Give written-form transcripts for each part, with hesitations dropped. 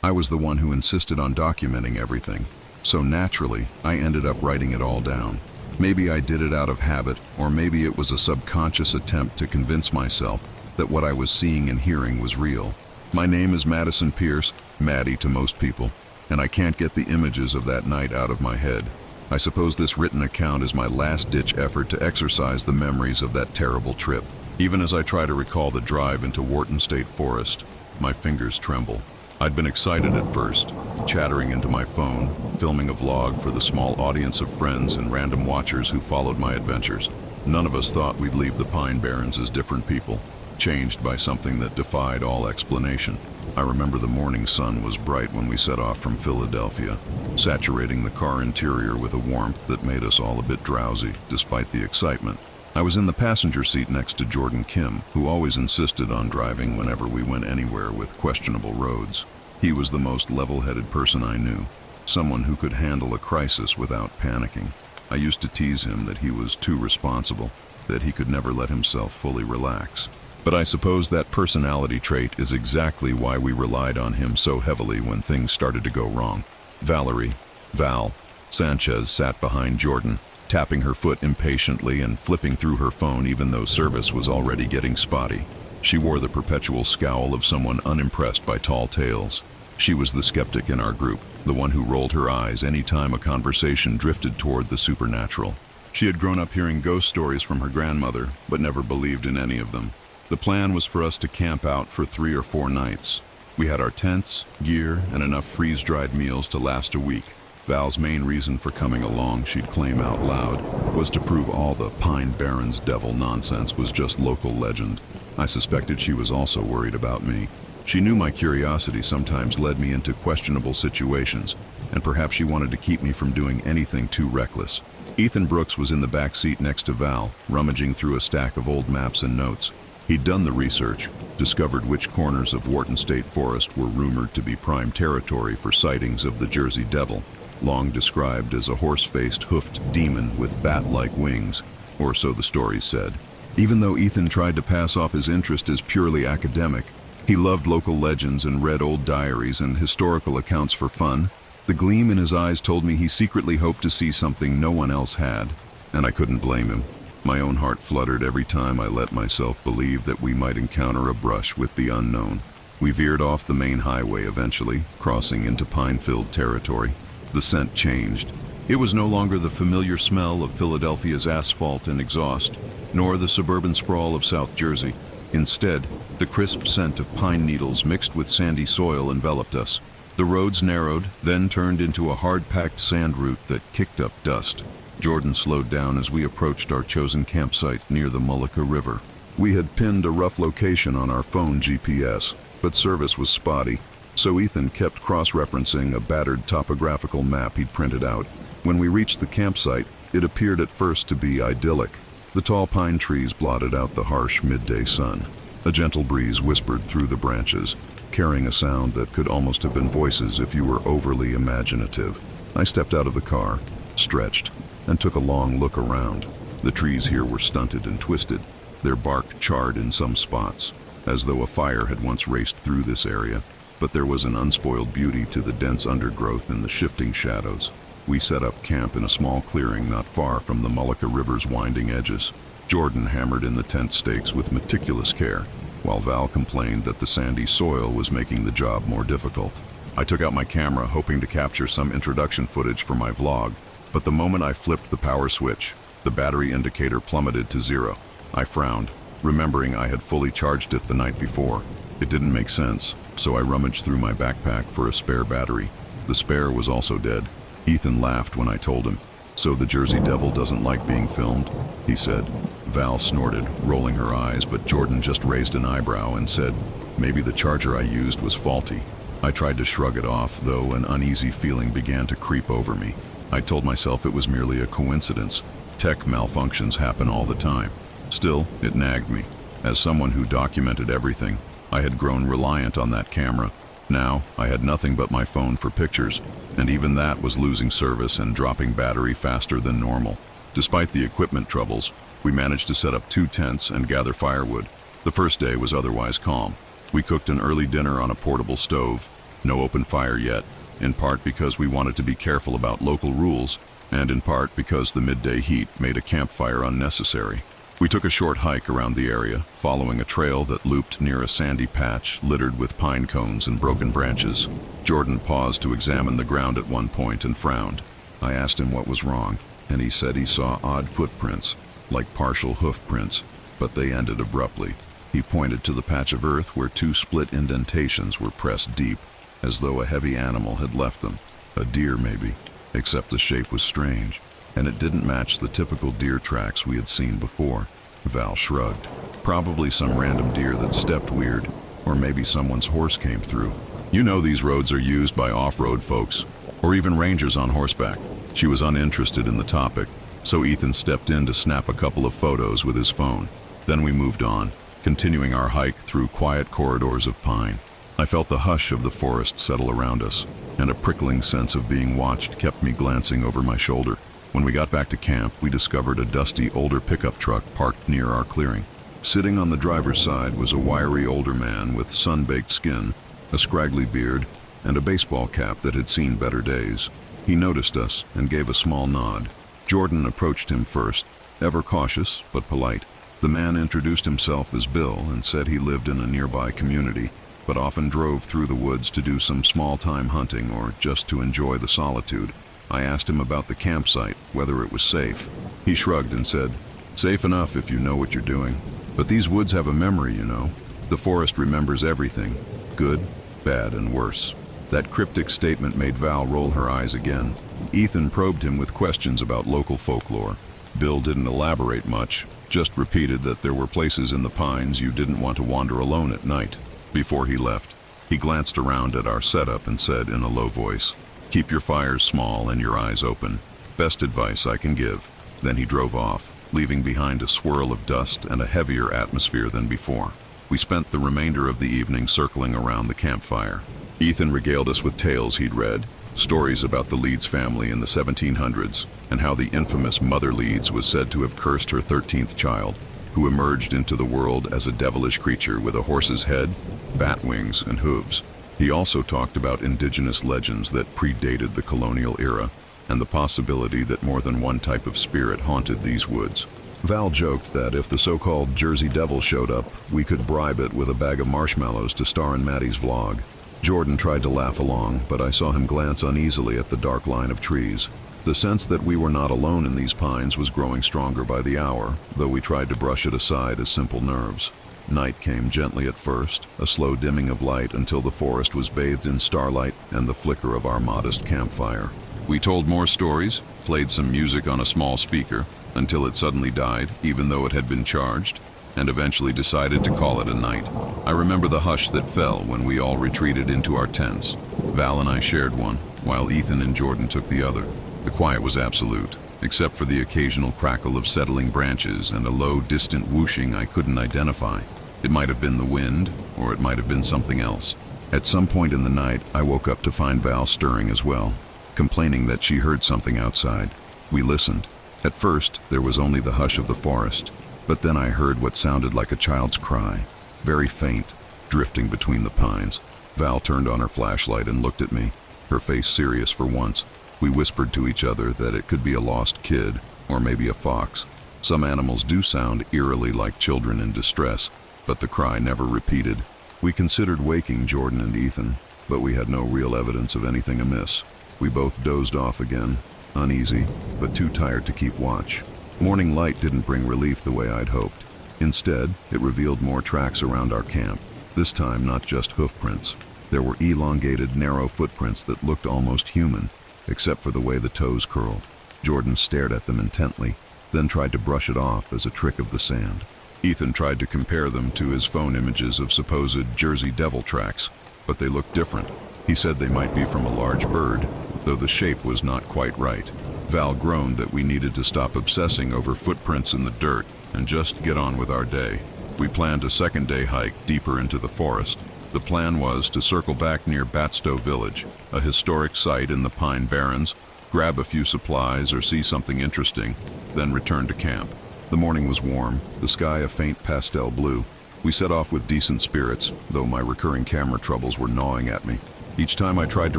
I was the one who insisted on documenting everything, so naturally, I ended up writing it all down. Maybe I did it out of habit, or maybe it was a subconscious attempt to convince myself that what I was seeing and hearing was real. My name is Madison Pierce, Maddie to most people, and I can't get the images of that night out of my head. I suppose this written account is my last-ditch effort to exorcise the memories of that terrible trip. Even as I try to recall the drive into Wharton State Forest, my fingers tremble. I'd been excited at first, chattering into my phone, filming a vlog for the small audience of friends and random watchers who followed my adventures. None of us thought we'd leave the Pine Barrens as different people, changed by something that defied all explanation. I remember the morning sun was bright when we set off from Philadelphia, saturating the car interior with a warmth that made us all a bit drowsy, despite the excitement. I was in the passenger seat next to Jordan Kim, who always insisted on driving whenever we went anywhere with questionable roads. He was the most level-headed person I knew, someone who could handle a crisis without panicking. I used to tease him that he was too responsible, that he could never let himself fully relax. But I suppose that personality trait is exactly why we relied on him so heavily when things started to go wrong. Val Sanchez sat behind Jordan, tapping her foot impatiently and flipping through her phone even though service was already getting spotty. She wore the perpetual scowl of someone unimpressed by tall tales. She was the skeptic in our group, the one who rolled her eyes any time a conversation drifted toward the supernatural. She had grown up hearing ghost stories from her grandmother, but never believed in any of them. The plan was for us to camp out for 3 or 4 nights. We had our tents, gear, and enough freeze-dried meals to last a week. Val's main reason for coming along, she'd claim out loud, was to prove all the Pine Barrens devil nonsense was just local legend. I suspected she was also worried about me. She knew my curiosity sometimes led me into questionable situations, and perhaps she wanted to keep me from doing anything too reckless. Ethan Brooks was in the back seat next to Val, rummaging through a stack of old maps and notes. He'd done the research, discovered which corners of Wharton State Forest were rumored to be prime territory for sightings of the Jersey Devil, long described as a horse-faced, hoofed demon with bat-like wings, or so the stories said. Even though Ethan tried to pass off his interest as purely academic, he loved local legends and read old diaries and historical accounts for fun. The gleam in his eyes told me he secretly hoped to see something no one else had, and I couldn't blame him. My own heart fluttered every time I let myself believe that we might encounter a brush with the unknown. We veered off the main highway eventually, crossing into pine-filled territory. The scent changed. It was no longer the familiar smell of Philadelphia's asphalt and exhaust, nor the suburban sprawl of South Jersey. Instead, the crisp scent of pine needles mixed with sandy soil enveloped us. The roads narrowed, then turned into a hard-packed sand route that kicked up dust. Jordan slowed down as we approached our chosen campsite near the Mullica River. We had pinned a rough location on our phone GPS, but service was spotty, so Ethan kept cross-referencing a battered topographical map he'd printed out. When we reached the campsite, it appeared at first to be idyllic. The tall pine trees blotted out the harsh midday sun. A gentle breeze whispered through the branches, carrying a sound that could almost have been voices if you were overly imaginative. I stepped out of the car, stretched, and took a long look around. The trees here were stunted and twisted, their bark charred in some spots, as though a fire had once raced through this area, but there was an unspoiled beauty to the dense undergrowth and the shifting shadows. We set up camp in a small clearing not far from the Mullica River's winding edges. Jordan hammered in the tent stakes with meticulous care, while Val complained that the sandy soil was making the job more difficult. I took out my camera, hoping to capture some introduction footage for my vlog, but the moment I flipped the power switch, the battery indicator plummeted to 0. I frowned, remembering I had fully charged it the night before. It didn't make sense, so I rummaged through my backpack for a spare battery. The spare was also dead. Ethan laughed when I told him. "So the Jersey Devil doesn't like being filmed?" he said. Val snorted, rolling her eyes, but Jordan just raised an eyebrow and said, "Maybe the charger I used was faulty." I tried to shrug it off, though an uneasy feeling began to creep over me. I told myself it was merely a coincidence. Tech malfunctions happen all the time. Still, it nagged me. As someone who documented everything, I had grown reliant on that camera. Now, I had nothing but my phone for pictures, and even that was losing service and dropping battery faster than normal. Despite the equipment troubles, we managed to set up 2 tents and gather firewood. The first day was otherwise calm. We cooked an early dinner on a portable stove, No open fire yet, in part because we wanted to be careful about local rules, and in part because the midday heat made a campfire unnecessary. We took a short hike around the area, following a trail that looped near a sandy patch littered with pine cones and broken branches. Jordan paused to examine the ground at one point and frowned. I asked him what was wrong, and he said he saw odd footprints, like partial hoof prints, but they ended abruptly. He pointed to the patch of earth where two split indentations were pressed deep, as though a heavy animal had left them. A deer, maybe, except the shape was strange, and it didn't match the typical deer tracks we had seen before. Val shrugged. Probably some random deer that stepped weird, or maybe someone's horse came through. You know these roads are used by off-road folks, or even rangers on horseback. She was uninterested in the topic, so Ethan stepped in to snap a couple of photos with his phone. Then we moved on, continuing our hike through quiet corridors of pine. I felt the hush of the forest settle around us, and a prickling sense of being watched kept me glancing over my shoulder. When we got back to camp, we discovered a dusty older pickup truck parked near our clearing. Sitting on the driver's side was a wiry older man with sun-baked skin, a scraggly beard, and a baseball cap that had seen better days. He noticed us and gave a small nod. Jordan approached him first, ever cautious but polite. The man introduced himself as Bill and said he lived in a nearby community, but often drove through the woods to do some small-time hunting or just to enjoy the solitude. I asked him about the campsite, whether it was safe. He shrugged and said, "Safe enough if you know what you're doing. But these woods have a memory, you know. The forest remembers everything, good, bad, and worse." That cryptic statement made Val roll her eyes again. Ethan probed him with questions about local folklore. Bill didn't elaborate much, just repeated that there were places in the pines you didn't want to wander alone at night. Before he left, he glanced around at our setup and said in a low voice, "Keep your fires small and your eyes open. Best advice I can give." Then he drove off, leaving behind a swirl of dust and a heavier atmosphere than before. We spent the remainder of the evening circling around the campfire. Ethan regaled us with tales he'd read, stories about the Leeds family in the 1700s, and how the infamous Mother Leeds was said to have cursed her 13th child, who emerged into the world as a devilish creature with a horse's head, bat wings, and hooves. He also talked about indigenous legends that predated the colonial era, and the possibility that more than one type of spirit haunted these woods. Val joked that if the so-called Jersey Devil showed up, we could bribe it with a bag of marshmallows to star in Maddie's vlog. Jordan tried to laugh along, but I saw him glance uneasily at the dark line of trees. The sense that we were not alone in these pines was growing stronger by the hour, though we tried to brush it aside as simple nerves. Night came gently at first, a slow dimming of light until the forest was bathed in starlight and the flicker of our modest campfire. We told more stories, played some music on a small speaker, until it suddenly died, even though it had been charged, and eventually decided to call it a night. I remember the hush that fell when we all retreated into our tents. Val and I shared one, while Ethan and Jordan took the other. The quiet was absolute, except for the occasional crackle of settling branches and a low, distant whooshing I couldn't identify. It might have been the wind, or it might have been something else. At some point in the night, I woke up to find Val stirring as well, complaining that she heard something outside. We listened. At first, there was only the hush of the forest, but then I heard what sounded like a child's cry, very faint, drifting between the pines. Val turned on her flashlight and looked at me, her face serious for once. We whispered to each other that it could be a lost kid, or maybe a fox. Some animals do sound eerily like children in distress, but the cry never repeated. We considered waking Jordan and Ethan, but we had no real evidence of anything amiss. We both dozed off again, uneasy, but too tired to keep watch. Morning light didn't bring relief the way I'd hoped. Instead, it revealed more tracks around our camp, this time not just hoof prints. There were elongated, narrow footprints that looked almost human, except for the way the toes curled. Jordan stared at them intently, then tried to brush it off as a trick of the sand. Ethan tried to compare them to his phone images of supposed Jersey Devil tracks, but they looked different. He said they might be from a large bird, though the shape was not quite right. Val groaned that we needed to stop obsessing over footprints in the dirt and just get on with our day. We planned a second day hike deeper into the forest. The plan was to circle back near Batstow Village, a historic site in the Pine Barrens, grab a few supplies or see something interesting, then return to camp. The morning was warm, the sky a faint pastel blue. We set off with decent spirits, though my recurring camera troubles were gnawing at me. Each time I tried to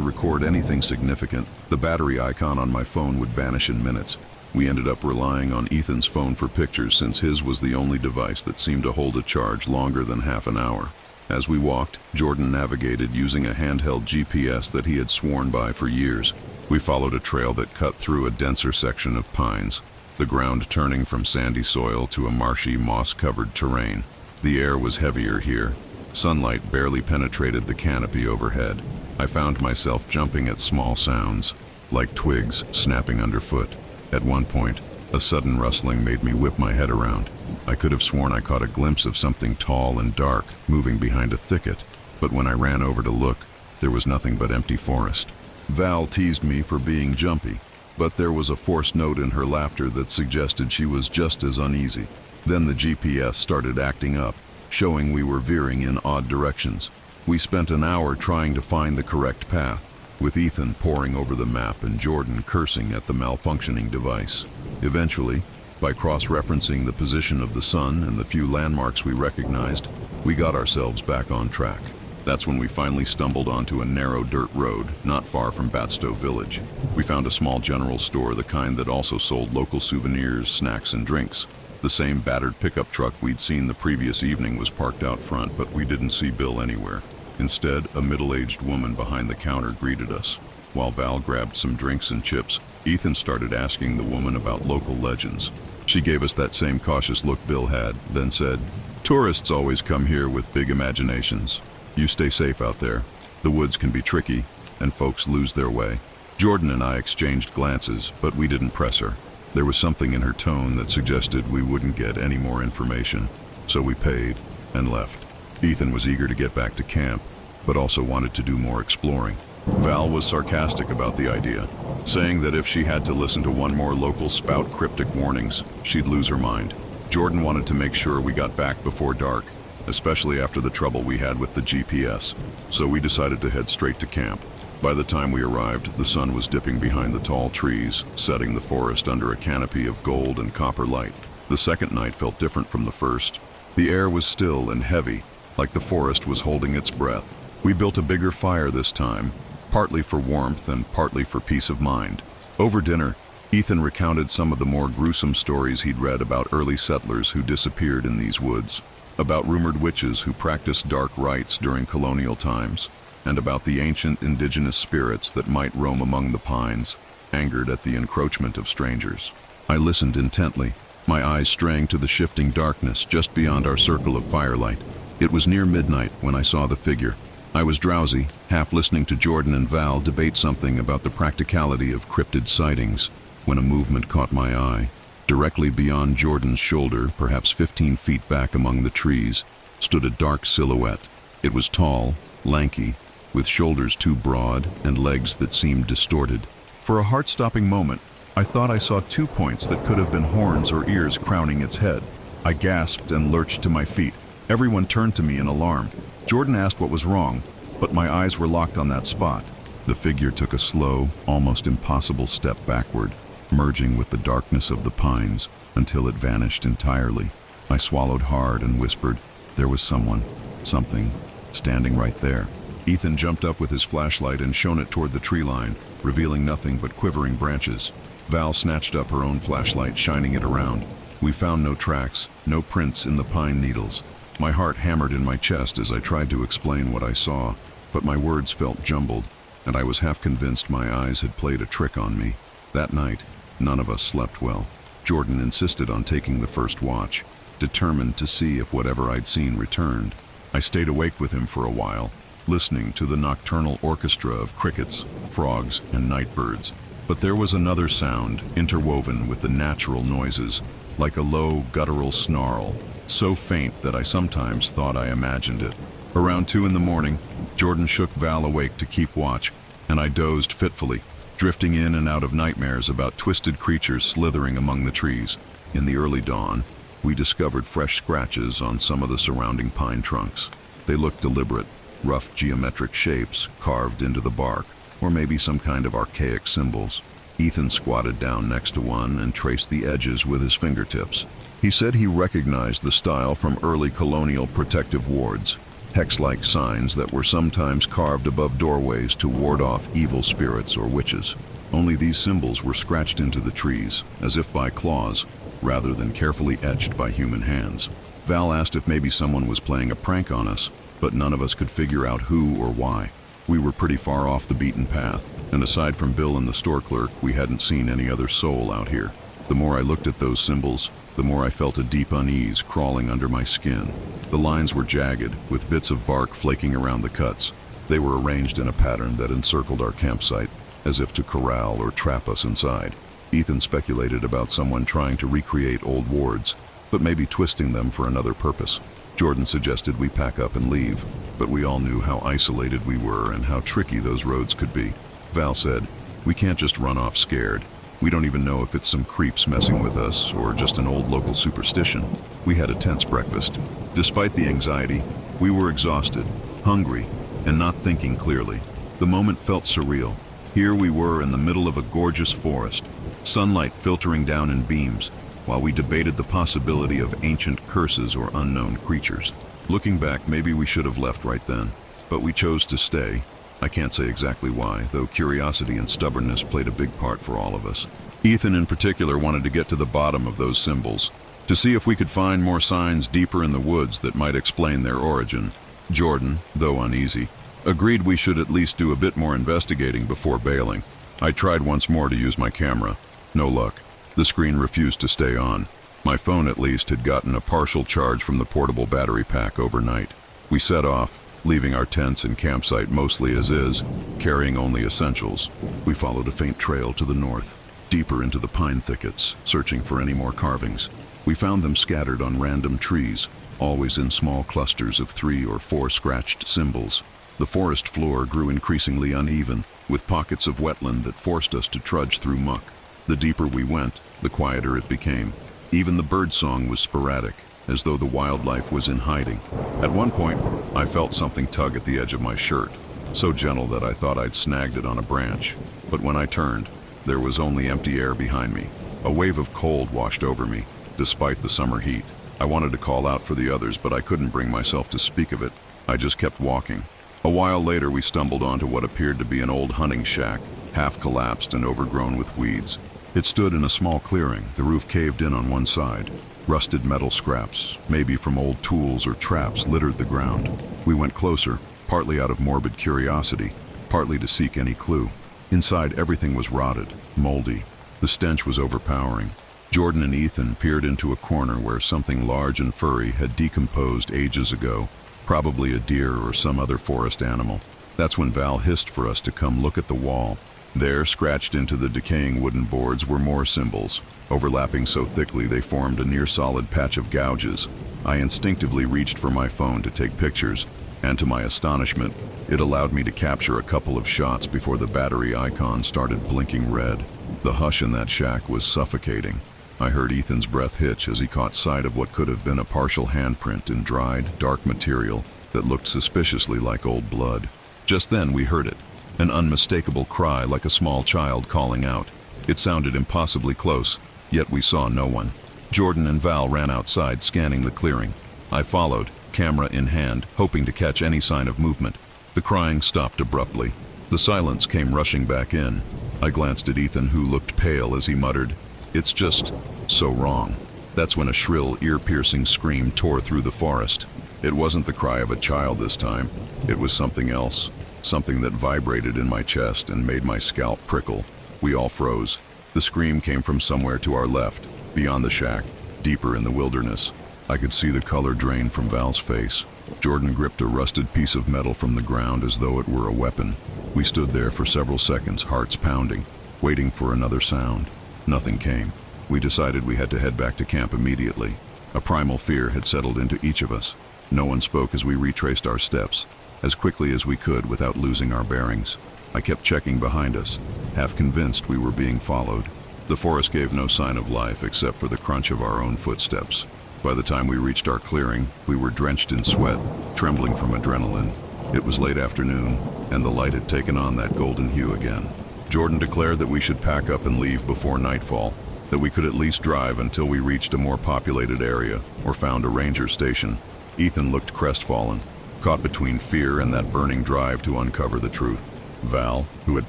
record anything significant, the battery icon on my phone would vanish in minutes. We ended up relying on Ethan's phone for pictures since his was the only device that seemed to hold a charge longer than half an hour. As we walked, Jordan navigated using a handheld GPS that he had sworn by for years. We followed a trail that cut through a denser section of pines, the ground turning from sandy soil to a marshy, moss-covered terrain. The air was heavier here. Sunlight barely penetrated the canopy overhead. I found myself jumping at small sounds, like twigs snapping underfoot. At one point, a sudden rustling made me whip my head around. I could have sworn I caught a glimpse of something tall and dark moving behind a thicket, but when I ran over to look, there was nothing but empty forest. Val teased me for being jumpy, but there was a forced note in her laughter that suggested she was just as uneasy. Then the GPS started acting up, showing we were veering in odd directions. We spent an hour trying to find the correct path, with Ethan poring over the map and Jordan cursing at the malfunctioning device. Eventually, by cross-referencing the position of the sun and the few landmarks we recognized, we got ourselves back on track. That's when we finally stumbled onto a narrow dirt road not far from Batstow Village. We found a small general store, the kind that also sold local souvenirs, snacks, and drinks. The same battered pickup truck we'd seen the previous evening was parked out front, but we didn't see Bill anywhere. Instead, a middle-aged woman behind the counter greeted us. While Val grabbed some drinks and chips, Ethan started asking the woman about local legends. She gave us that same cautious look Bill had, then said, "Tourists always come here with big imaginations. You stay safe out there. The woods can be tricky, and folks lose their way." Jordan and I exchanged glances, but we didn't press her. There was something in her tone that suggested we wouldn't get any more information, so we paid and left. Ethan was eager to get back to camp, but also wanted to do more exploring. Val was sarcastic about the idea, saying that if she had to listen to one more local spout cryptic warnings, she'd lose her mind. Jordan wanted to make sure we got back before dark, especially after the trouble we had with the GPS, so we decided to head straight to camp. By the time we arrived, the sun was dipping behind the tall trees, setting the forest under a canopy of gold and copper light. The second night felt different from the first. The air was still and heavy, like the forest was holding its breath. We built a bigger fire this time, partly for warmth and partly for peace of mind. Over dinner, Ethan recounted some of the more gruesome stories he'd read about early settlers who disappeared in these woods, about rumored witches who practiced dark rites during colonial times, and about the ancient indigenous spirits that might roam among the pines, angered at the encroachment of strangers. I listened intently, my eyes straying to the shifting darkness just beyond our circle of firelight. It was near midnight when I saw the figure. I was drowsy, half listening to Jordan and Val debate something about the practicality of cryptid sightings, when a movement caught my eye. Directly beyond Jordan's shoulder, perhaps 15 feet back among the trees, stood a dark silhouette. It was tall, lanky, with shoulders too broad and legs that seemed distorted. For a heart-stopping moment, I thought I saw 2 points that could have been horns or ears crowning its head. I gasped and lurched to my feet. Everyone turned to me in alarm. Jordan asked what was wrong, but my eyes were locked on that spot. The figure took a slow, almost impossible step backward, merging with the darkness of the pines until it vanished entirely. I swallowed hard and whispered, "There was someone, something, standing right there." Ethan jumped up with his flashlight and shone it toward the tree line, revealing nothing but quivering branches. Val snatched up her own flashlight, shining it around. We found no tracks, no prints in the pine needles. My heart hammered in my chest as I tried to explain what I saw, but my words felt jumbled, and I was half convinced my eyes had played a trick on me. That night, none of us slept well. Jordan insisted on taking the first watch, determined to see if whatever I'd seen returned. I stayed awake with him for a while, listening to the nocturnal orchestra of crickets, frogs, and nightbirds. But there was another sound, interwoven with the natural noises, like a low, guttural snarl, so faint that I sometimes thought I imagined it. Around 2 a.m, Jordan shook Val awake to keep watch, and I dozed fitfully, drifting in and out of nightmares about twisted creatures slithering among the trees. In the early dawn, we discovered fresh scratches on some of the surrounding pine trunks. They looked deliberate, rough geometric shapes carved into the bark, or maybe some kind of archaic symbols. Ethan squatted down next to one and traced the edges with his fingertips. He said he recognized the style from early colonial protective wards. hex-like signs that were sometimes carved above doorways to ward off evil spirits or witches. Only these symbols were scratched into the trees, as if by claws, rather than carefully etched by human hands. Val asked if maybe someone was playing a prank on us, but none of us could figure out who or why. We were pretty far off the beaten path, and aside from Bill and the store clerk, we hadn't seen any other soul out here. The more I looked at those symbols, the more I felt a deep unease crawling under my skin. The lines were jagged, with bits of bark flaking around the cuts. They were arranged in a pattern that encircled our campsite, as if to corral or trap us inside. Ethan speculated about someone trying to recreate old wards, but maybe twisting them for another purpose. Jordan suggested we pack up and leave, but we all knew how isolated we were and how tricky those roads could be. Val said, "We can't just run off scared. We don't even know if it's some creeps messing with us or just an old local superstition." We had a tense breakfast. Despite the anxiety, we were exhausted, hungry, and not thinking clearly. The moment felt surreal. Here we were in the middle of a gorgeous forest, sunlight filtering down in beams, while we debated the possibility of ancient curses or unknown creatures. Looking back, maybe we should have left right then, but we chose to stay. I can't say exactly why, though curiosity and stubbornness played a big part for all of us. Ethan in particular wanted to get to the bottom of those symbols, to see if we could find more signs deeper in the woods that might explain their origin. Jordan, though uneasy, agreed we should at least do a bit more investigating before bailing. I tried once more to use my camera. No luck. The screen refused to stay on. My phone, at least, had gotten a partial charge from the portable battery pack overnight. We set off, leaving our tents and campsite mostly as is, carrying only essentials. We followed a faint trail to the north, deeper into the pine thickets, searching for any more carvings. We found them scattered on random trees, always in small clusters of 3 or 4 scratched symbols. The forest floor grew increasingly uneven, with pockets of wetland that forced us to trudge through muck. The deeper we went, the quieter it became. Even the birdsong was sporadic, as though the wildlife was in hiding. At one point, I felt something tug at the edge of my shirt, so gentle that I thought I'd snagged it on a branch. But when I turned, there was only empty air behind me. A wave of cold washed over me, despite the summer heat. I wanted to call out for the others, but I couldn't bring myself to speak of it. I just kept walking. A while later, we stumbled onto what appeared to be an old hunting shack, half collapsed and overgrown with weeds. It stood in a small clearing, the roof caved in on one side. Rusted metal scraps, maybe from old tools or traps, littered the ground. We went closer, partly out of morbid curiosity, partly to seek any clue. Inside, everything was rotted, moldy. The stench was overpowering. Jordan and Ethan peered into a corner where something large and furry had decomposed ages ago, probably a deer or some other forest animal. That's when Val hissed for us to come look at the wall. There, scratched into the decaying wooden boards, were more symbols, overlapping so thickly they formed a near-solid patch of gouges. I instinctively reached for my phone to take pictures, and to my astonishment, it allowed me to capture a couple of shots before the battery icon started blinking red. The hush in that shack was suffocating. I heard Ethan's breath hitch as he caught sight of what could have been a partial handprint in dried, dark material that looked suspiciously like old blood. Just then we heard it, an unmistakable cry like a small child calling out. It sounded impossibly close, yet we saw no one. Jordan and Val ran outside, scanning the clearing. I followed, camera in hand, hoping to catch any sign of movement. The crying stopped abruptly. The silence came rushing back in. I glanced at Ethan, who looked pale as he muttered, "It's just so wrong." That's when a shrill, ear-piercing scream tore through the forest. It wasn't the cry of a child this time. It was something else, something that vibrated in my chest and made my scalp prickle. We all froze. The scream came from somewhere to our left, beyond the shack, deeper in the wilderness. I could see the color drain from Val's face. Jordan gripped a rusted piece of metal from the ground as though it were a weapon. We stood there for several seconds, hearts pounding, waiting for another sound. Nothing came. We decided we had to head back to camp immediately. A primal fear had settled into each of us. No one spoke as we retraced our steps, as quickly as we could without losing our bearings. I kept checking behind us, half convinced we were being followed. The forest gave no sign of life except for the crunch of our own footsteps. By the time we reached our clearing, we were drenched in sweat, trembling from adrenaline. It was late afternoon, and the light had taken on that golden hue again. Jordan declared that we should pack up and leave before nightfall, that we could at least drive until we reached a more populated area or found a ranger station. Ethan looked crestfallen. caught between fear and that burning drive to uncover the truth. Val, who had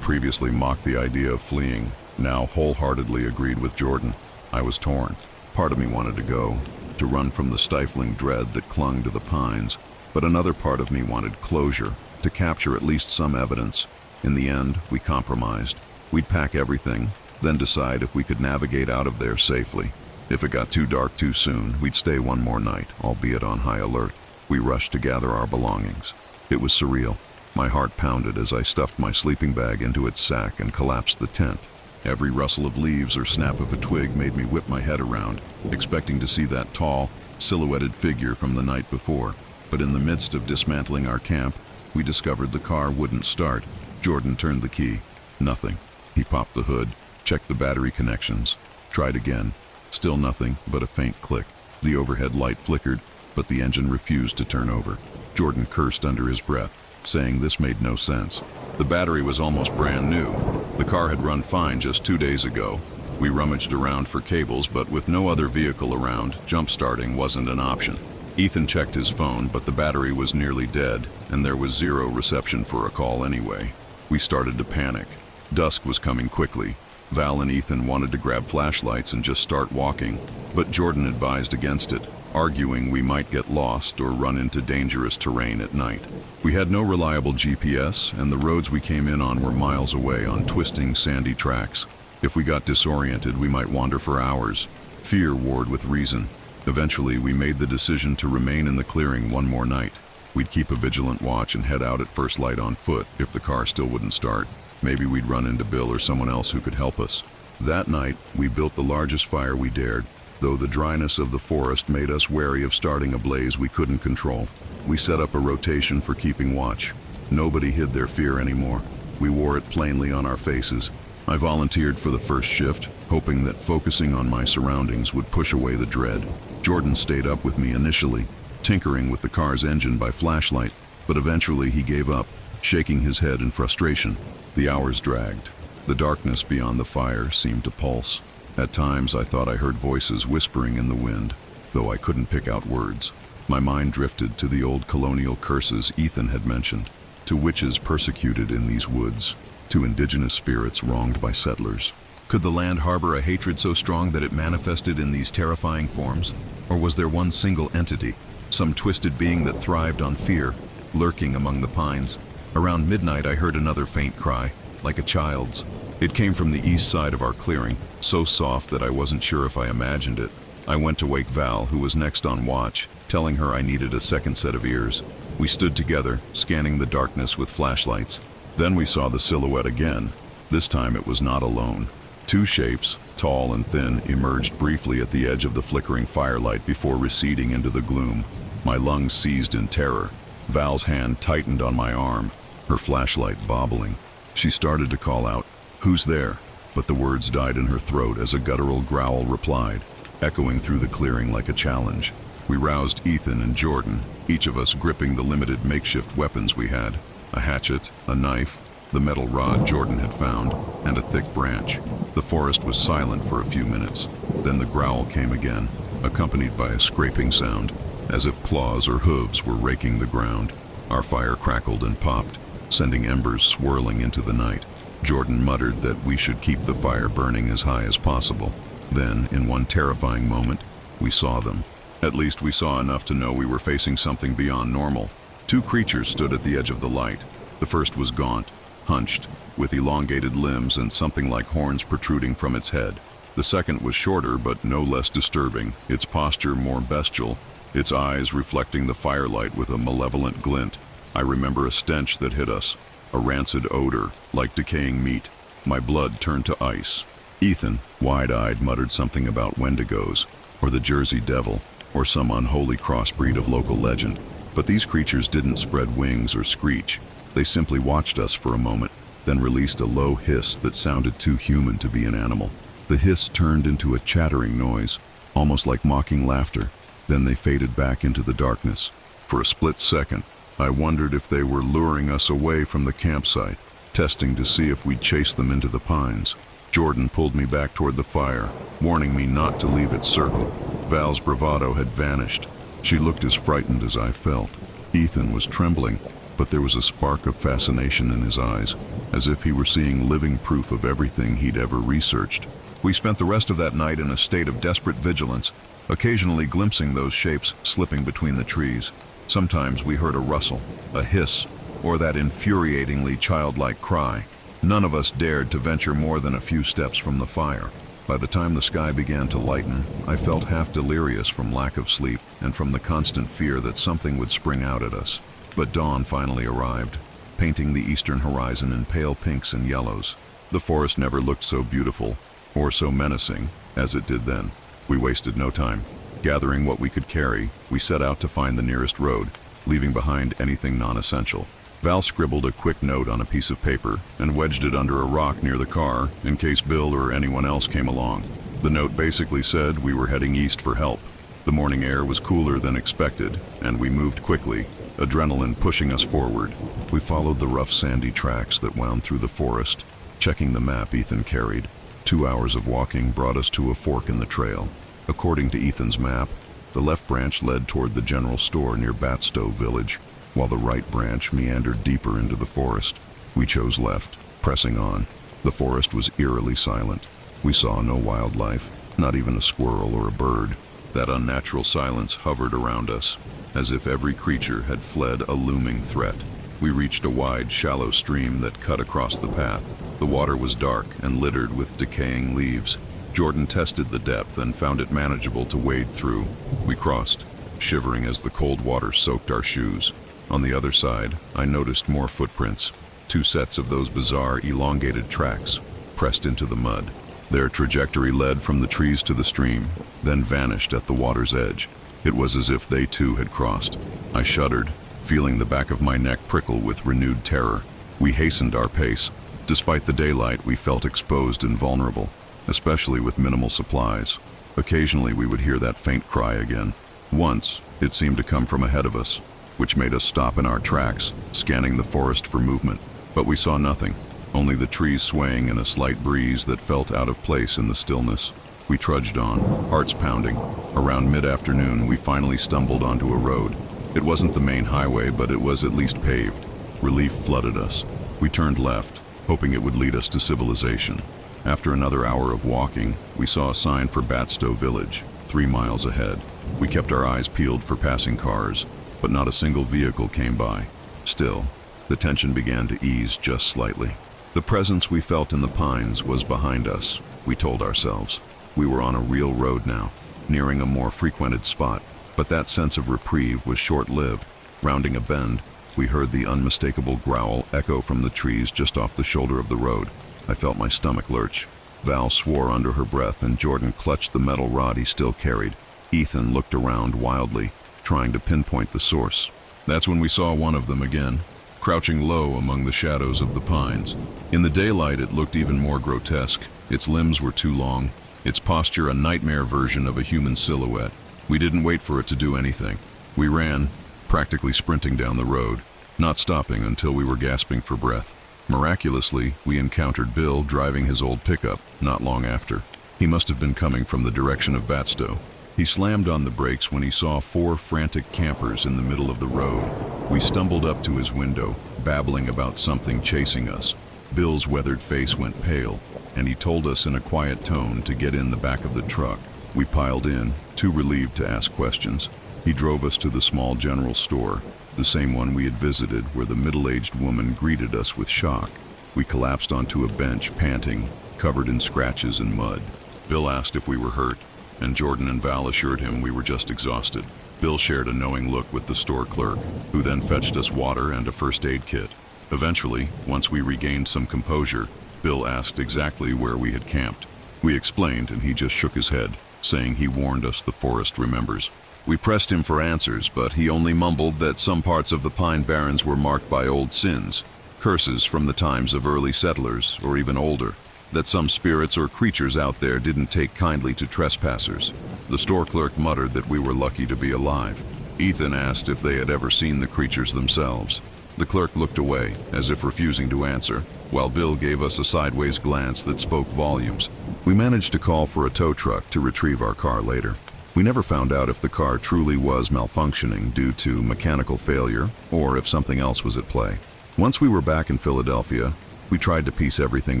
previously mocked the idea of fleeing, now wholeheartedly agreed with Jordan. I was torn. Part of me wanted to go, to run from the stifling dread that clung to the pines, but another part of me wanted closure, to capture at least some evidence. In the end, we compromised. We'd pack everything, then decide if we could navigate out of there safely. If it got too dark too soon, we'd stay one more night, albeit on high alert. We rushed to gather our belongings. It was surreal. My heart pounded as I stuffed my sleeping bag into its sack and collapsed the tent. Every rustle of leaves or snap of a twig made me whip my head around, expecting to see that tall, silhouetted figure from the night before. But in the midst of dismantling our camp, we discovered the car wouldn't start. Jordan turned the key. Nothing. He popped the hood, checked the battery connections, tried again. Still nothing but a faint click. The overhead light flickered, but the engine refused to turn over. Jordan cursed under his breath, saying this made no sense. The battery was almost brand new. The car had run fine just 2 days ago. We rummaged around for cables, but with no other vehicle around, jump-starting wasn't an option. Ethan checked his phone, but the battery was nearly dead, and there was zero reception for a call anyway. We started to panic. Dusk was coming quickly. Val and Ethan wanted to grab flashlights and just start walking, but Jordan advised against it, arguing we might get lost or run into dangerous terrain at night. We had no reliable GPS, and the roads we came in on were miles away on twisting, sandy tracks. If we got disoriented, we might wander for hours. Fear warred with reason. Eventually, we made the decision to remain in the clearing one more night. We'd keep a vigilant watch and head out at first light on foot if the car still wouldn't start. Maybe we'd run into Bill or someone else who could help us. That night, we built the largest fire we dared, though the dryness of the forest made us wary of starting a blaze we couldn't control. We set up a rotation for keeping watch. Nobody hid their fear anymore. We wore it plainly on our faces. I volunteered for the first shift, hoping that focusing on my surroundings would push away the dread. Jordan stayed up with me initially, tinkering with the car's engine by flashlight, but eventually he gave up, shaking his head in frustration. The hours dragged. The darkness beyond the fire seemed to pulse. At times I thought I heard voices whispering in the wind, though I couldn't pick out words. My mind drifted to the old colonial curses Ethan had mentioned, to witches persecuted in these woods, to indigenous spirits wronged by settlers. Could the land harbor a hatred so strong that it manifested in these terrifying forms? Or was there one single entity, some twisted being that thrived on fear, lurking among the pines? Around midnight I heard another faint cry, like a child's. It came from the east side of our clearing, so soft that I wasn't sure if I imagined it. I went to wake Val, who was next on watch, telling her I needed a second set of ears. We stood together, scanning the darkness with flashlights. Then we saw the silhouette again. This time it was not alone. Two shapes, tall and thin, emerged briefly at the edge of the flickering firelight before receding into the gloom. My lungs seized in terror. Val's hand tightened on my arm, her flashlight bobbling. She started to call out, "Who's there?" But the words died in her throat as a guttural growl replied, echoing through the clearing like a challenge. We roused Ethan and Jordan, each of us gripping the limited makeshift weapons we had. A hatchet, a knife, the metal rod Jordan had found, and a thick branch. The forest was silent for a few minutes. Then the growl came again, accompanied by a scraping sound, as if claws or hooves were raking the ground. Our fire crackled and popped, sending embers swirling into the night. Jordan muttered that we should keep the fire burning as high as possible. Then, in one terrifying moment, we saw them. At least we saw enough to know we were facing something beyond normal. Two creatures stood at the edge of the light. The first was gaunt, hunched, with elongated limbs and something like horns protruding from its head. The second was shorter but no less disturbing, its posture more bestial, its eyes reflecting the firelight with a malevolent glint. I remember a stench that hit us, a rancid odor, like decaying meat. My blood turned to ice. Ethan, wide-eyed, muttered something about wendigos, or the Jersey Devil, or some unholy crossbreed of local legend. But these creatures didn't spread wings or screech. They simply watched us for a moment, then released a low hiss that sounded too human to be an animal. The hiss turned into a chattering noise, almost like mocking laughter. Then they faded back into the darkness. For a split second, I wondered if they were luring us away from the campsite, testing to see if we'd chase them into the pines. Jordan pulled me back toward the fire, warning me not to leave its circle. Val's bravado had vanished. She looked as frightened as I felt. Ethan was trembling, but there was a spark of fascination in his eyes, as if he were seeing living proof of everything he'd ever researched. We spent the rest of that night in a state of desperate vigilance, occasionally glimpsing those shapes slipping between the trees. Sometimes we heard a rustle, a hiss, or that infuriatingly childlike cry. None of us dared to venture more than a few steps from the fire. By the time the sky began to lighten, I felt half delirious from lack of sleep and from the constant fear that something would spring out at us. But dawn finally arrived, painting the eastern horizon in pale pinks and yellows. The forest never looked so beautiful or so menacing as it did then. We wasted no time. Gathering what we could carry, we set out to find the nearest road, leaving behind anything non-essential. Val scribbled a quick note on a piece of paper and wedged it under a rock near the car in case Bill or anyone else came along. The note basically said we were heading east for help. The morning air was cooler than expected, and we moved quickly, adrenaline pushing us forward. We followed the rough sandy tracks that wound through the forest, checking the map Ethan carried. 2 hours of walking brought us to a fork in the trail. According to Ethan's map, the left branch led toward the general store near Batstow Village, while the right branch meandered deeper into the forest. We chose left, pressing on. The forest was eerily silent. We saw no wildlife, not even a squirrel or a bird. That unnatural silence hovered around us, as if every creature had fled a looming threat. We reached a wide, shallow stream that cut across the path. The water was dark and littered with decaying leaves. Jordan tested the depth and found it manageable to wade through. We crossed, shivering as the cold water soaked our shoes. On the other side, I noticed more footprints, 2 sets of those bizarre elongated tracks, pressed into the mud. Their trajectory led from the trees to the stream, then vanished at the water's edge. It was as if they too had crossed. I shuddered, feeling the back of my neck prickle with renewed terror. We hastened our pace. Despite the daylight, we felt exposed and vulnerable, especially with minimal supplies. Occasionally we would hear that faint cry again. Once, it seemed to come from ahead of us, which made us stop in our tracks, scanning the forest for movement. But we saw nothing, only the trees swaying in a slight breeze that felt out of place in the stillness. We trudged on, hearts pounding. Around mid-afternoon, we finally stumbled onto a road. It wasn't the main highway, but it was at least paved. Relief flooded us. We turned left, hoping it would lead us to civilization. After another hour of walking, we saw a sign for Batstow Village, 3 miles ahead. We kept our eyes peeled for passing cars, but not a single vehicle came by. Still, the tension began to ease just slightly. The presence we felt in the pines was behind us, we told ourselves. We were on a real road now, nearing a more frequented spot. But that sense of reprieve was short-lived. Rounding a bend, we heard the unmistakable growl echo from the trees just off the shoulder of the road. I felt my stomach lurch. Val swore under her breath and Jordan clutched the metal rod he still carried. Ethan looked around wildly, trying to pinpoint the source. That's when we saw one of them again, crouching low among the shadows of the pines. In the daylight, it looked even more grotesque. Its limbs were too long, its posture a nightmare version of a human silhouette. We didn't wait for it to do anything. We ran, practically sprinting down the road, not stopping until we were gasping for breath. Miraculously, we encountered Bill driving his old pickup not long after. He must have been coming from the direction of Batstow. He slammed on the brakes when he saw 4 frantic campers in the middle of the road. We stumbled up to his window, babbling about something chasing us. Bill's weathered face went pale, and he told us in a quiet tone to get in the back of the truck. We piled in, too relieved to ask questions. He drove us to the small general store, the same one we had visited, where the middle-aged woman greeted us with shock. We collapsed onto a bench, panting, covered in scratches and mud. Bill asked if we were hurt, and Jordan and Val assured him we were just exhausted. Bill shared a knowing look with the store clerk, who then fetched us water and a first aid kit. Eventually, once we regained some composure, Bill asked exactly where we had camped. We explained, and he just shook his head, saying he warned us the forest remembers. We pressed him for answers, but he only mumbled that some parts of the Pine Barrens were marked by old sins, curses from the times of early settlers, or even older, that some spirits or creatures out there didn't take kindly to trespassers. The store clerk muttered that we were lucky to be alive. Ethan asked if they had ever seen the creatures themselves. The clerk looked away, as if refusing to answer, while Bill gave us a sideways glance that spoke volumes. We managed to call for a tow truck to retrieve our car later. We never found out if the car truly was malfunctioning due to mechanical failure or if something else was at play. Once we were back in Philadelphia, we tried to piece everything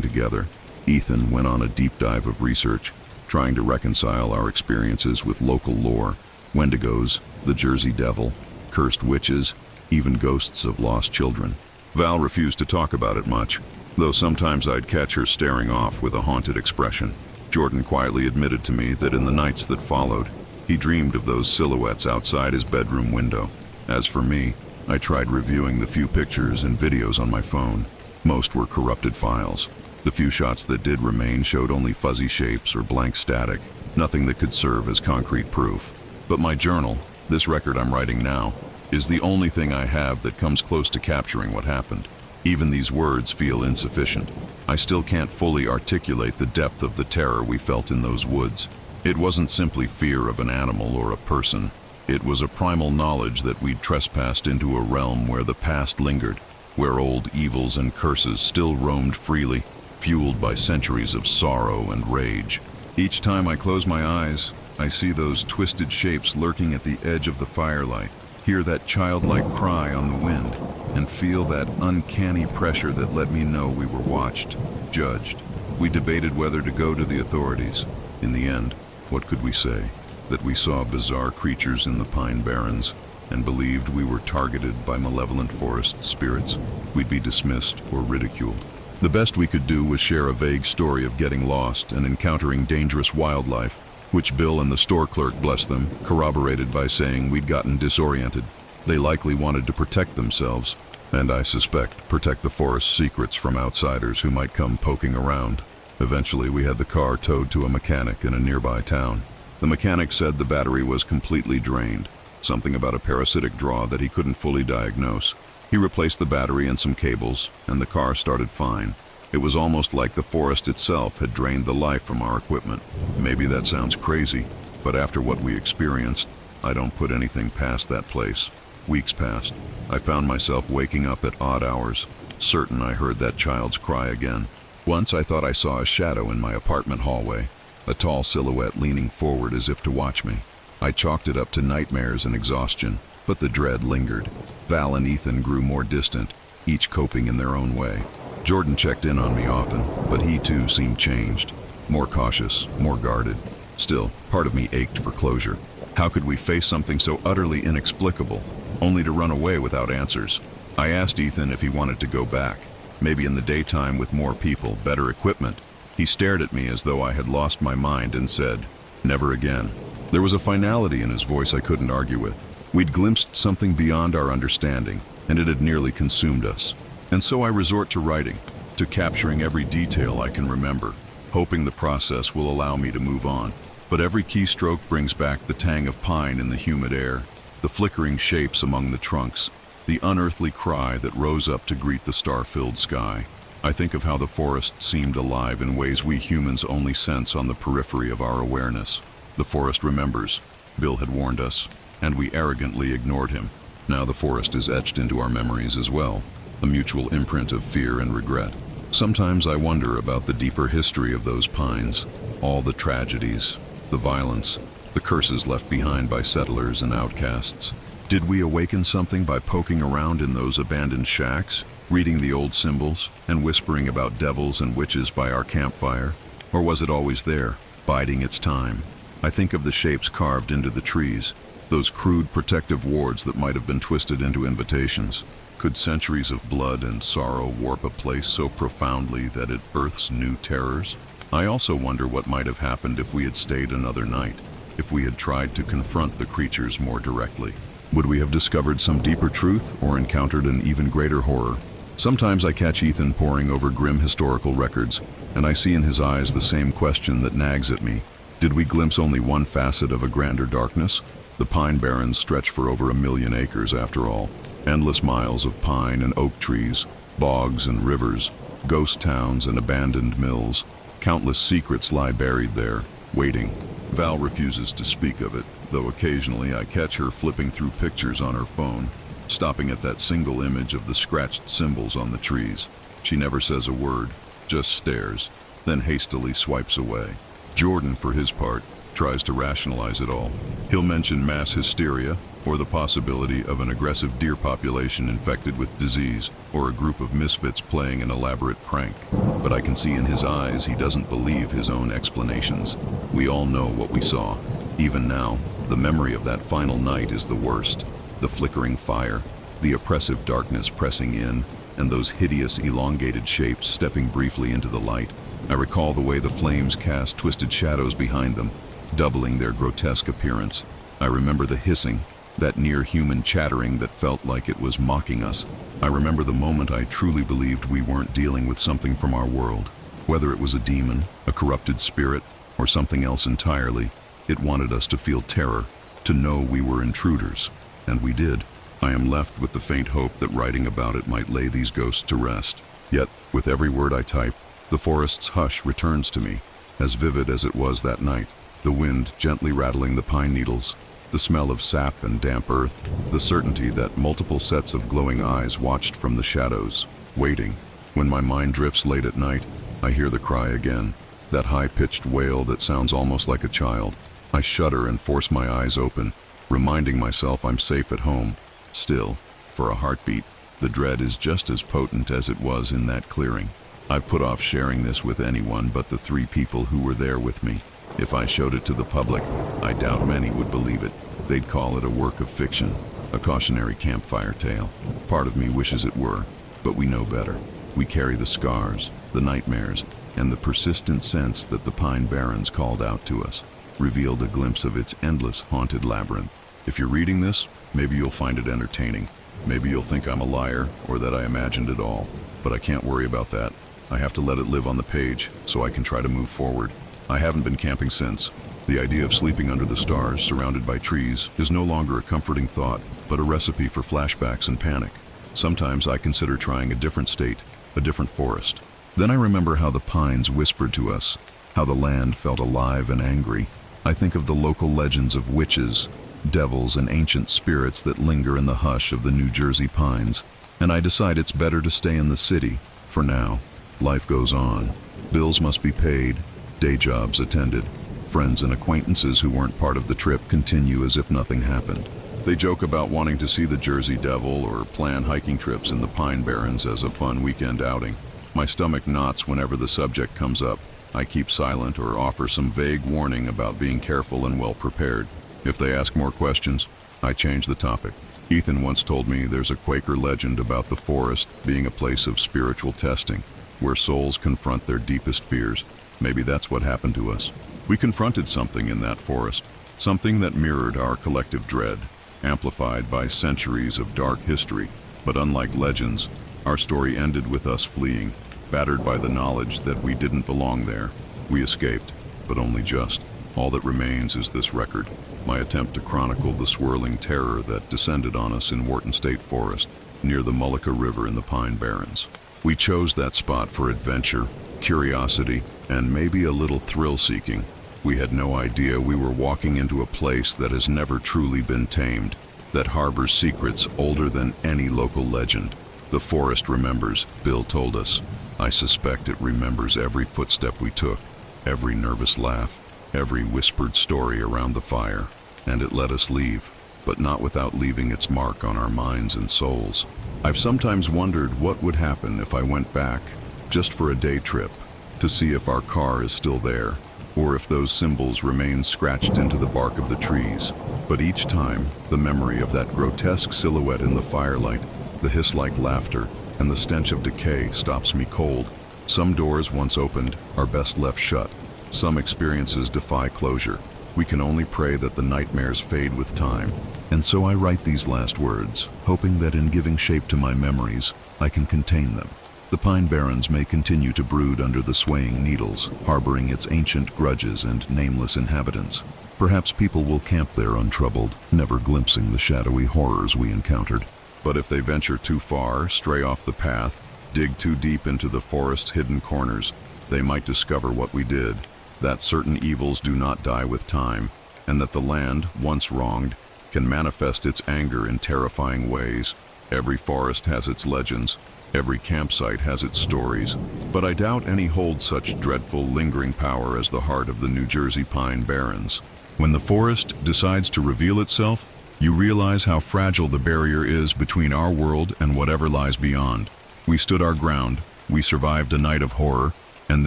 together. Ethan went on a deep dive of research, trying to reconcile our experiences with local lore, Wendigos, the Jersey Devil, cursed witches, even ghosts of lost children. Val refused to talk about it much, though sometimes I'd catch her staring off with a haunted expression. Jordan quietly admitted to me that in the nights that followed, he dreamed of those silhouettes outside his bedroom window. As for me, I tried reviewing the few pictures and videos on my phone. Most were corrupted files. The few shots that did remain showed only fuzzy shapes or blank static, nothing that could serve as concrete proof. But my journal, this record I'm writing now, is the only thing I have that comes close to capturing what happened. Even these words feel insufficient. I still can't fully articulate the depth of the terror we felt in those woods. It wasn't simply fear of an animal or a person. It was a primal knowledge that we'd trespassed into a realm where the past lingered, where old evils and curses still roamed freely, fueled by centuries of sorrow and rage. Each time I close my eyes, I see those twisted shapes lurking at the edge of the firelight, hear that childlike cry on the wind, and feel that uncanny pressure that let me know we were watched, judged. We debated whether to go to the authorities. In the end, what could we say? That we saw bizarre creatures in the Pine Barrens and believed we were targeted by malevolent forest spirits, we'd be dismissed or ridiculed. The best we could do was share a vague story of getting lost and encountering dangerous wildlife, which Bill and the store clerk, bless them, corroborated by saying we'd gotten disoriented. They likely wanted to protect themselves, and I suspect protect the forest's secrets from outsiders who might come poking around. Eventually, we had the car towed to a mechanic in a nearby town. The mechanic said the battery was completely drained, something about a parasitic draw that he couldn't fully diagnose. He replaced the battery and some cables, and the car started fine. It was almost like the forest itself had drained the life from our equipment. Maybe that sounds crazy, but after what we experienced, I don't put anything past that place. Weeks passed. I found myself waking up at odd hours, certain I heard that child's cry again. Once I thought I saw a shadow in my apartment hallway, a tall silhouette leaning forward as if to watch me. I chalked it up to nightmares and exhaustion, but the dread lingered. Val and Ethan grew more distant, each coping in their own way. Jordan checked in on me often, but he too seemed changed. More cautious, more guarded. Still, part of me ached for closure. How could we face something so utterly inexplicable, only to run away without answers? I asked Ethan if he wanted to go back, maybe in the daytime with more people, better equipment. He stared at me as though I had lost my mind and said, "Never again." There was a finality in his voice I couldn't argue with. We'd glimpsed something beyond our understanding, and it had nearly consumed us. And so I resort to writing, to capturing every detail I can remember, hoping the process will allow me to move on. But every keystroke brings back the tang of pine in the humid air, the flickering shapes among the trunks, the unearthly cry that rose up to greet the star-filled sky. I think of how the forest seemed alive in ways we humans only sense on the periphery of our awareness. The forest remembers. Bill had warned us, and we arrogantly ignored him. Now the forest is etched into our memories as well, a mutual imprint of fear and regret. Sometimes I wonder about the deeper history of those pines, all the tragedies, the violence, the curses left behind by settlers and outcasts. Did we awaken something by poking around in those abandoned shacks, reading the old symbols, and whispering about devils and witches by our campfire? Or was it always there, biding its time? I think of the shapes carved into the trees, those crude protective wards that might have been twisted into invitations. Could centuries of blood and sorrow warp a place so profoundly that it births new terrors? I also wonder what might have happened if we had stayed another night, if we had tried to confront the creatures more directly. Would we have discovered some deeper truth or encountered an even greater horror? Sometimes I catch Ethan poring over grim historical records, and I see in his eyes the same question that nags at me. Did we glimpse only one facet of a grander darkness? The Pine Barrens stretch for over 1 million acres after all. Endless miles of pine and oak trees, bogs and rivers, ghost towns and abandoned mills. Countless secrets lie buried there, waiting. Val refuses to speak of it, though occasionally I catch her flipping through pictures on her phone, stopping at that single image of the scratched symbols on the trees. She never says a word, just stares, then hastily swipes away. Jordan, for his part, tries to rationalize it all. He'll mention mass hysteria, or the possibility of an aggressive deer population infected with disease, or a group of misfits playing an elaborate prank. But I can see in his eyes he doesn't believe his own explanations. We all know what we saw. Even now, the memory of that final night is the worst. The flickering fire, the oppressive darkness pressing in, and those hideous elongated shapes stepping briefly into the light. I recall the way the flames cast twisted shadows behind them, doubling their grotesque appearance. I remember the hissing, that near-human chattering that felt like it was mocking us. I remember the moment I truly believed we weren't dealing with something from our world. Whether it was a demon, a corrupted spirit, or something else entirely, it wanted us to feel terror, to know we were intruders. And we did. I am left with the faint hope that writing about it might lay these ghosts to rest. Yet, with every word I type, the forest's hush returns to me, as vivid as it was that night. The wind gently rattling the pine needles, the smell of sap and damp earth, the certainty that multiple sets of glowing eyes watched from the shadows, waiting. When my mind drifts late at night, I hear the cry again, that high-pitched wail that sounds almost like a child. I shudder and force my eyes open, reminding myself I'm safe at home. Still, for a heartbeat, the dread is just as potent as it was in that clearing. I've put off sharing this with anyone but the 3 people who were there with me. If I showed it to the public, I doubt many would believe it. They'd call it a work of fiction, a cautionary campfire tale. Part of me wishes it were, but we know better. We carry the scars, the nightmares, and the persistent sense that the Pine Barrens called out to us, revealed a glimpse of its endless haunted labyrinth. If you're reading this, maybe you'll find it entertaining. Maybe you'll think I'm a liar or that I imagined it all, but I can't worry about that. I have to let it live on the page so I can try to move forward. I haven't been camping since. The idea of sleeping under the stars, surrounded by trees, is no longer a comforting thought, but a recipe for flashbacks and panic. Sometimes I consider trying a different state, a different forest. Then I remember how the pines whispered to us, how the land felt alive and angry. I think of the local legends of witches, devils, and ancient spirits that linger in the hush of the New Jersey pines, and I decide it's better to stay in the city, for now. Life goes on. Bills must be paid, day jobs attended. Friends and acquaintances who weren't part of the trip continue as if nothing happened. They joke about wanting to see the Jersey Devil or plan hiking trips in the Pine Barrens as a fun weekend outing. My stomach knots whenever the subject comes up. I keep silent or offer some vague warning about being careful and well prepared. If they ask more questions, I change the topic. Ethan once told me there's a Quaker legend about the forest being a place of spiritual testing, where souls confront their deepest fears. Maybe that's what happened to us. We confronted something in that forest, something that mirrored our collective dread, amplified by centuries of dark history. But unlike legends, our story ended with us fleeing, battered by the knowledge that we didn't belong there. We escaped, but only just. All that remains is this record, my attempt to chronicle the swirling terror that descended on us in Wharton State Forest, near the Mullica River in the Pine Barrens. We chose that spot for adventure, curiosity, and maybe a little thrill-seeking. We had no idea we were walking into a place that has never truly been tamed, that harbors secrets older than any local legend. The forest remembers, Bill told us. I suspect it remembers every footstep we took, every nervous laugh, every whispered story around the fire. And it let us leave, but not without leaving its mark on our minds and souls. I've sometimes wondered what would happen if I went back, just for a day trip, to see if our car is still there, or if those symbols remain scratched into the bark of the trees. But each time, the memory of that grotesque silhouette in the firelight, the hiss-like laughter, and the stench of decay stops me cold. Some doors once opened are best left shut. Some experiences defy closure. We can only pray that the nightmares fade with time. And so I write these last words, hoping that in giving shape to my memories, I can contain them. The Pine Barrens may continue to brood under the swaying needles, harboring its ancient grudges and nameless inhabitants. Perhaps people will camp there untroubled, never glimpsing the shadowy horrors we encountered. But if they venture too far, stray off the path, dig too deep into the forest's hidden corners, they might discover what we did, that certain evils do not die with time, and that the land, once wronged, can manifest its anger in terrifying ways. Every forest has its legends, Every campsite has its stories, but I doubt any hold such dreadful, lingering power as the heart of the New Jersey Pine Barrens. When the forest decides to reveal itself, you realize how fragile the barrier is between our world and whatever lies beyond. We stood our ground, we survived a night of horror, and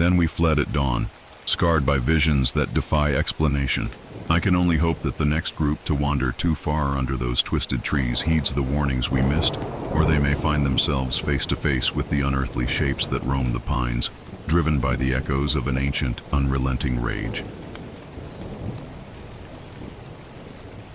then we fled at dawn, scarred by visions that defy explanation. I can only hope that the next group to wander too far under those twisted trees heeds the warnings we missed, or they may find themselves face to face with the unearthly shapes that roam the pines, driven by the echoes of an ancient, unrelenting rage.